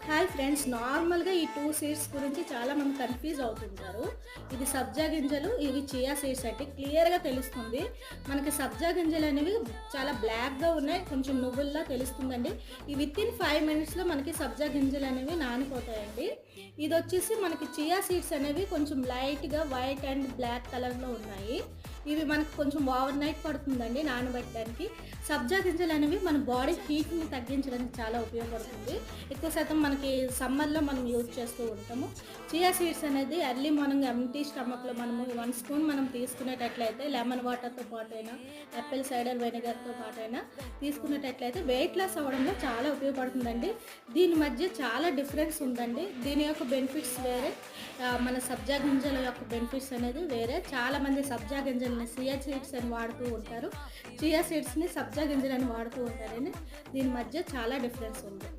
Hi friends, నార్మల్గా ఈ 2 seeds గురించి చాలామంది కన్ఫ్యూజ్ అవుతుంటారు. ఇది సబ్జా గింజలు, ఇవి చియా సీడ్స్ అంటే క్లియర్గా తెలుస్తుంది. మనకి సబ్జా గింజలు అనేవి చాలా బ్లాక్గా ఉన్నాయి, కొంచెం నువ్వుల్లా తెలుస్తుందండి. ఈ వితిన్ 5 మినిట్స్లో మనకి సబ్జా గింజలు అనేవి నానిపోతాయండి. ఇది వచ్చేసి మనకి చియా సీడ్స్ అనేవి కొంచెం లైట్గా వైట్ అండ్ బ్లాక్ కలర్లో ఉన్నాయి. ఇవి మనకు కొంచెం ఓవర్ నైట్ పడుతుందండి నానబెట్టడానికి. సబ్జా గింజలు అనేవి మన బాడీ హీట్ని తగ్గించడానికి చాలా ఉపయోగపడుతుంది. ఎక్కువ శాతం మనకి సమ్మర్లో మనం యూజ్ చేస్తూ ఉంటాము. చియా సీడ్స్ అనేది ఎర్లీ మార్నింగ్ ఎంటీ స్టమక్లో మనము 1 స్పూన్ మనం తీసుకునేటట్లయితే లెమన్ వాటర్తో పాటైనా యాపిల్ సైడర్ వెనిగర్తో పాటైనా తీసుకునేటట్లయితే వెయిట్ లాస్ అవ్వడంలో చాలా ఉపయోగపడుతుందండి. దీని మధ్య చాలా డిఫరెన్స్ ఉందండి. దీని యొక్క బెనిఫిట్స్ వేరే, మన సబ్జా గింజల యొక్క బెనిఫిట్స్ అనేది వేరే. చాలామంది సబ్జా గింజలని చియా సీడ్స్ అని వాడుతూ ఉంటారు, చియా సీడ్స్ని సబ్జా గింజలని వాడుతూ ఉంటారని దీని మధ్య చాలా డిఫరెన్స్ ఉంది.